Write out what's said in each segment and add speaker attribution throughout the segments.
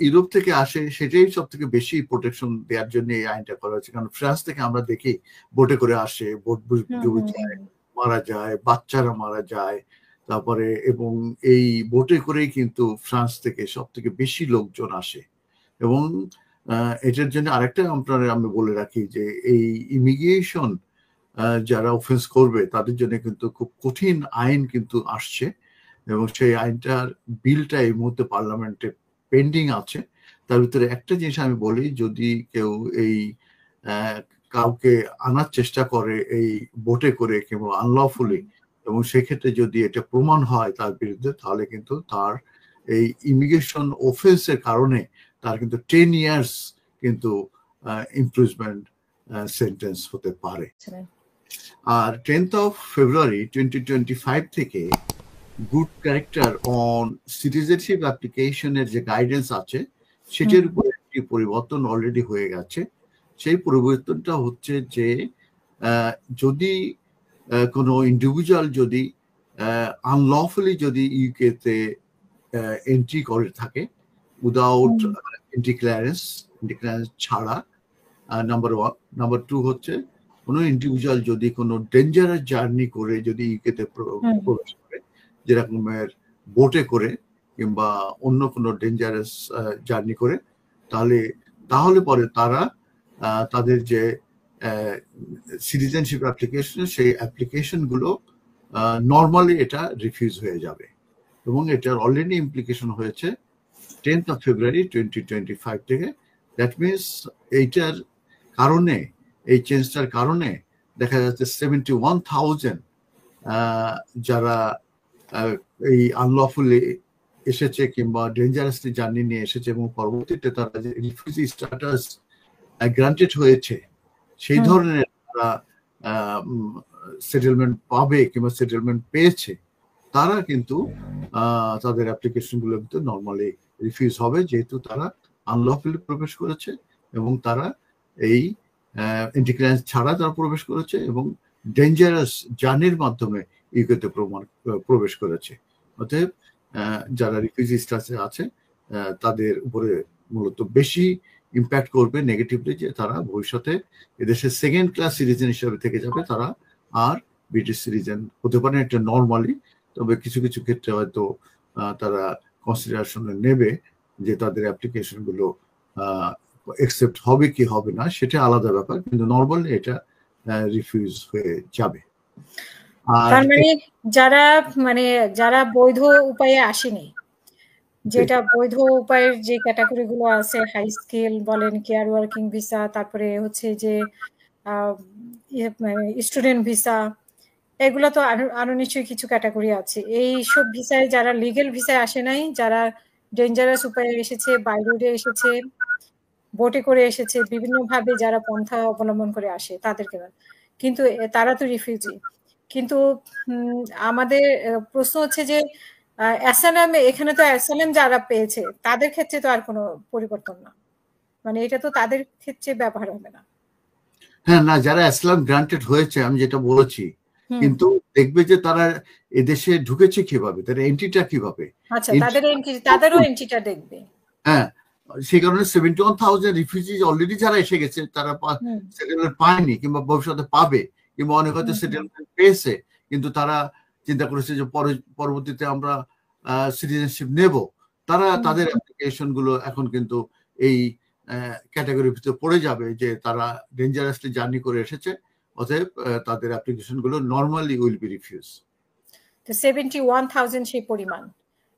Speaker 1: Europe থেকে আসে সেটাই সব থেকে বেশি প্রোটেকশন দেওয়ার জন্য এই আইনটা করা হয়েছে। কারণ ফ্রান্স থেকে আমরা দেখি বোটে করে আসে, বোট ডুবে যায়, মারা যায়, বাচ্চারা মারা যায়। তারপরে এবং এই বোটে করেই কিন্তু ফ্রান্স থেকে সব থেকে বেশি লোকজন আসে। এবং এটার জন্য আরেকটা আমি বলে রাখি যে এই ইমিগ্রেশন যারা অফেন্স করবে তাদের জন্য কিন্তু খুব কঠিন আইন কিন্তু আসছে, এবং সেই আইনটার বিলটা এই মুহূর্তে পার্লামেন্টে পেন্ডিং আছে। তার ভিতরে একটা জিনিস আমি বলি, যদি কেউ এই কাউকে আনার চেষ্টা করে এই বোটে করে কিংবা আনলফুলি, এবং সেক্ষেত্রে যদি এটা প্রমাণ হয় তার বিরুদ্ধে, তাহলে কিন্তু তার এই ইমিগ্রেশন অফেন্সের কারণে তার কিন্তু 10 ইয়ার্স কিন্তু ইমপ্রিজমেন্ট সেন্টেন্স হতে পারে। আর 10th of February 2025 থেকে গুড ক্যারেক্টার অন সিটিজেনশিপ অ্যাপ্লিকেশনের যে গাইডেন্স আছে সেটার উপরে একটি পরিবর্তন অলরেডি হয়ে গেছে। সেই পরিবর্তনটা হচ্ছে যে যদি কোনো ইন্ডিভিজুয়াল যদি আনলফুলি যদি ইউকেতে এন্ট্রি করে থাকে উইদাউট এন্ট্রি ক্লিয়ারেন্স ছাড়া, নাম্বার 1। নাম্বার 2 হচ্ছে কোনো ইন্ডিভিজুয়াল যদি কোনো ডেঞ্জারাস জার্নি করে যদি ইউকেতে প্রবেশ করে, যেরকমের বোটে করে কিংবা অন্য কোনো ডেঞ্জারাস জার্নি করে, তাহলে পরে তারা তাদের যে সিটিজেনশিপ অ্যাপ্লিকেশন সেই অ্যাপ্লিকেশনগুলো নর্মালি এটা রিফিউজ হয়ে যাবে। এবং এটার অলরেডি ইমপ্লিকেশন হয়েছে 10th of February 2025 থেকে। দ্যাট মিনস এইটার কারণে, এই চেঞ্জটার কারণে দেখা যাচ্ছে 71,000 যারা এই আনলফুলি এসেছে কিংবা ডেঞ্জারাসলি জার্নি নিয়ে এসেছে এবং পরবর্তীতে তারা যে রিফিউজি স্ট্যাটাস গ্রান্টেড হয়েছে, সেই ধরনের তারা সেটেলমেন্ট পাবে কিংবা সেটেলমেন্ট পেয়েছে, তারা কিন্তু তাদের অ্যাপ্লিকেশন গুলো কিন্তু নর্মালি রিফিউজ হবে, যেহেতু তারা আনলফুলি প্রবেশ করেছে এবং তারা এই এন্ট্রি ক্লিয়ারেন্স ছাড়া তারা প্রবেশ করেছে এবং ডেঞ্জারাস জার্নির মাধ্যমে ইউকেতে প্রবেশ করেছে। অতএব যারা রিফিউজি স্ট্যাটাসে আছে তাদের উপরে মূলত বেশি ইম্প্যাক্ট করবে নেগেটিভলি, যে তারা ভবিষ্যতে এদেশের সেকেন্ড ক্লাস সিটিজেন হিসেবে থেকে যাবে, তারা আর ব্রিটিশ সিটিজেন হতে পারে এটা নর্মালি। তবে কিছু কিছু ক্ষেত্রে হয়তো তারা কনসিডারেশনে নেবে যে তাদের অ্যাপ্লিকেশন গুলো একসেপ্ট হবে কি হবে না, সেটা আলাদা ব্যাপার, কিন্তু নর্মালি এটা রিফিউজ হয়ে যাবে।
Speaker 2: তার মানে যারা বৈধ উপায়ে আসেনি, যেটা বৈধ উপায়ের যে ক্যাটাগরি গুলো আছে, হাই স্কিল বলেন, কেয়ার ওয়ার্কিং ভিসা, তারপরে হচ্ছে যে স্টুডেন্ট ভিসা, এগুলো তো আরো নিশ্চয়ই কিছু ক্যাটাগরি আছে। এই সব ভিসায় যারা লিগেল ভিসায় আসে নাই, যারা ডেঞ্জারাস উপায়ে এসেছে, বাই রোডে এসেছে, বোটে করে এসেছে, বিভিন্ন ভাবে যারা পন্থা অবলম্বন করে আসে তাদেরকে, কিন্তু তারা তো রিফিউজি। কিন্তু আমাদের প্রশ্ন হচ্ছে যে অ্যাসাইলাম, এখানে তো অ্যাসাইলাম যারা পেয়েছে তাদের ক্ষেত্রে তো আর কোনো পরিবর্তন না, মানে এটা তো তাদের ক্ষেত্রে ব্যবহার হবে না।
Speaker 1: হ্যাঁ, না, যারা অ্যাসাইলাম গ্রান্টেড হয়েছে আমি যেটা বলেছি, কিন্তু দেখবে যে তারা এদেশে ঢুকেছে কিভাবে, তার এন্ট্রিটা কিভাবে।
Speaker 2: আচ্ছা, তাদেরও এন্ট্রিটা দেখবে।
Speaker 1: হ্যাঁ, সেই কারণে 71,000 রিফিউজি অলরেডি যারা এসে গেছে তারা সেটেলমেন্ট পায়নি কিংবা ভবিষ্যতে পাবে, কিংবা অনেক হয়তো সেটেলমেন্ট পেয়েছে, কিন্তু তারা চিন্তা করেছে যে পরবর্তীতে আমরা সিটিজেনশিপ নেব, তারা তাদের অ্যাপ্লিকেশন গুলো এখন কিন্তু এই ক্যাটাগরির ভিতরে পড়ে যাবে যে তারা ডেঞ্জারাসলি জার্নি করে এসেছে, অতএব তাদের অ্যাপ্লিকেশন গুলো নরমালি উইল বি রিফিউজ।
Speaker 2: 71,000 সেই পরিমাণ,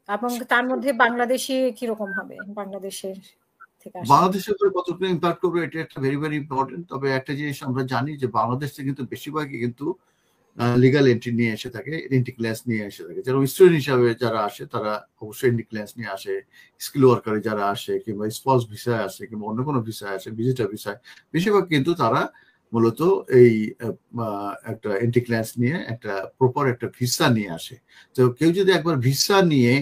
Speaker 2: এবং তার মধ্যে বাংলাদেশে কিরকম হবে, বাংলাদেশের
Speaker 1: উপরে কতটুকু ইম্প্যাক্ট করবে, এটা একটা ভেরি ভেরি ইম্পর্টেন্ট। তবে একটা জিনিস আমরা জানি যে বাংলাদেশ থেকে কিন্তু বেশিরভাগই কিন্তু লিগাল এন্ট্রি নিয়ে এসে থাকে, এন্ট্রি ক্লিয়ারেন্স নিয়ে এসে থাকে। যেমন স্টুডেন্ট হিসাবে যারা আসে তারা অবশ্যই এন্ট্রি ক্লিয়ারেন্স নিয়ে আসে, স্কিল ওয়ার্কারে যারা আসে কিংবা স্পাউস ভিসায় আসে কিংবা অন্য কোনো ভিসায় আসে, ভিজিটার ভিসায়, বেশিরভাগ কিন্তু তারা মূলত এই একটা এন্ট্রি ক্লিয়ারেন্স নিয়ে একটা প্রপার একটা ভিসা নিয়ে আসে। তো কেউ যদি একবার ভিসা নিয়ে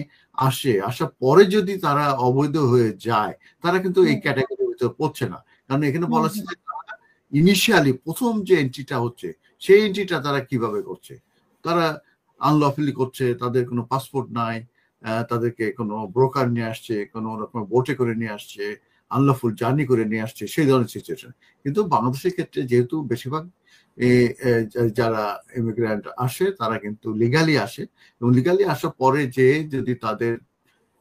Speaker 1: আসার পরে যদি তারা অবৈধ হয়ে যায়, তারা কিন্তু এই ক্যাটাগরির ভিতরে পড়ছে না। কারণ এখানে বলা হচ্ছে যে তারা ইনিশিয়ালি প্রথম যে এন্ট্রিটা হচ্ছে সেই এন্ট্রিটা তারা কিভাবে করছে, তারা আনলফুলি করছে, তাদের কোনো পাসপোর্ট নাই, তাদেরকে কোনো ব্রোকার নিয়ে আসছে, কোনো রকম বোটে করে নিয়ে আসছে, আনলফুল জার্নি করে নিয়ে আসছে, সেই ধরনের সিচুয়েশন। কিন্তু বাংলাদেশের ক্ষেত্রে যেহেতু বেশিরভাগ যারা ইমিগ্রেন্ট আসে তারা কিন্তু লিগালি আসে, এবং লিগালি আসার পরে যে যদি তাদের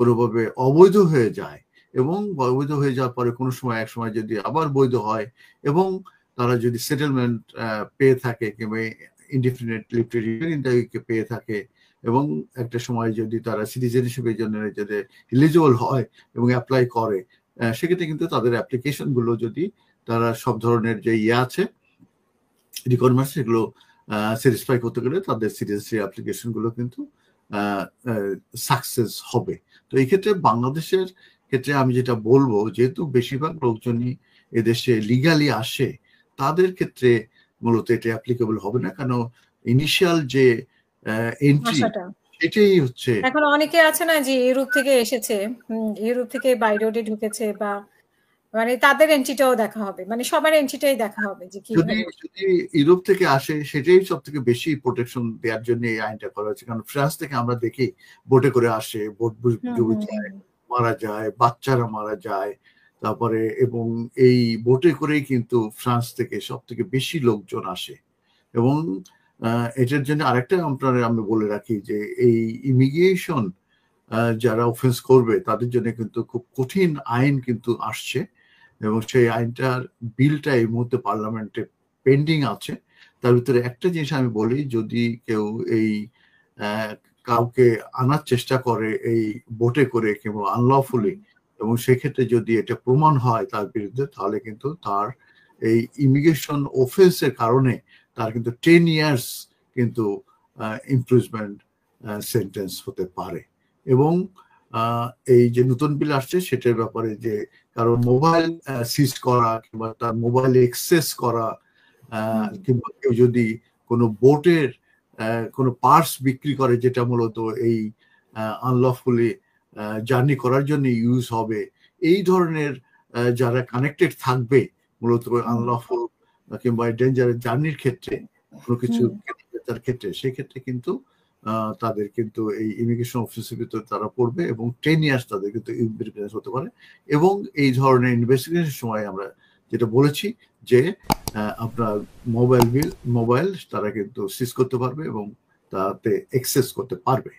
Speaker 1: কোনোভাবে অবৈধ হয়ে যায়, এবং অবৈধ হয়ে যাওয়ার পরে কোনো সময় এক সময় যদি আবার বৈধ হয়, এবং তারা যদি সেটেলমেন্ট পেয়ে থাকে কিংবা ইনডিফিনিট লিভ টু রিমেইন পেয়ে থাকে, এবং একটা সময় যদি তারা সিটিজেনশিপের জন্য যদি এলিজিবল হয় এবং অ্যাপ্লাই করে, সেক্ষেত্রে কিন্তু তাদের অ্যাপ্লিকেশন গুলো যদি তারা সব ধরনের যে আছে রিকোয়ারমেন্টস সেগুলো স্যাটিসফাই করতে গেলে তাদের সিটিজেনশিপ অ্যাপ্লিকেশন গুলো কিন্তু সাকসেস হবে। তো এই ক্ষেত্রে বাংলাদেশের ক্ষেত্রে আমি যেটা বলবো, যেহেতু বেশিরভাগ লোকজনই এদেশে লিগালি আসে, তাদের ক্ষেত্রে মূলত এটা অ্যাপ্লিকেবল হবে না, কারণ ইনিশিয়াল যে এন্ট্রি সেটাই হচ্ছে।
Speaker 2: এখন অনেকে আছে না যে ইউরোপ থেকে এসেছে, ইউরোপ থেকে বাই রোডে ঢুকেছে, বা মানে তাদের এন্ট্রিটাও দেখা হবে, মানে সবার এন্ট্রিটাই দেখা হবে যে কি
Speaker 1: যদি ইউরোপ থেকে আসে সেটাই সব থেকে বেশি প্রোটেকশন দেওয়ার জন্য এই আইনটা করা হচ্ছে। কারণ ফ্রান্স থেকে আমরা দেখি বোটে করে আসে, বোট ডুবে যায়, মারা যায়, বাচ্চারা মারা যায়, তারপরে এবং এই বোটে করেই কিন্তু ফ্রান্স থেকে সব থেকে বেশি লোকজন আসে। এবং এটার জন্য আরেকটা আপনারা আমি বলে রাখি যে এই ইমিগ্রেশন যারা অফেন্স করবে তাদের জন্য কিন্তু খুব কঠিন আইন কিন্তু আসছে, এবং সেই আইনটার বিলটা এই মুহূর্তে পার্লামেন্টে পেন্ডিং আছে। তার ভিতরে একটা জিনিস আমি বলি, যদি কেউ এই কাউকে আনার চেষ্টা করে এই বোটে করে কিংবা আনলফুলি, এবং সেক্ষেত্রে যদি এটা প্রমাণ হয় তার বিরুদ্ধে, তাহলে কিন্তু তার এই ইমিগ্রেশন অফেন্সের কারণে তার কিন্তু 10 ইয়ার্স কিন্তু ইমপ্রিজমেন্ট সেন্টেন্স হতে পারে। এবং এই যে নতুন বিল আসছে সেটার ব্যাপারে যে কারো মোবাইল সিজ করা কিংবা তার মোবাইল এক্সেস করা, কিংবা কেউ যদি কোনো বোটের কোনো পার্টস বিক্রি করে যেটা মূলত এই আনলফুলি জার্নি করার জন্য ইউজ হবে, এই ধরনের যারা কানেক্টেড থাকবে মূলত আনলফুল কিংবা ডেঞ্জারাস জার্নির ক্ষেত্রে কোনো কিছু তার ক্ষেত্রে, সেক্ষেত্রে কিন্তু তাদের কিন্তু এই ইমিগ্রেশন অফিসের ভিতরে তারা পড়বে, এবং 10 ইয়ার্স তাদের কিন্তু ইম্প্রিজমেন্ট হতে পারে। এবং এই ধরনের ইনভেস্টিগেশনের সময় আমরা যেটা বলেছি যে আপনার মোবাইল তারা কিন্তু সিজ করতে পারবে এবং তাতে এক্সেস করতে পারবে।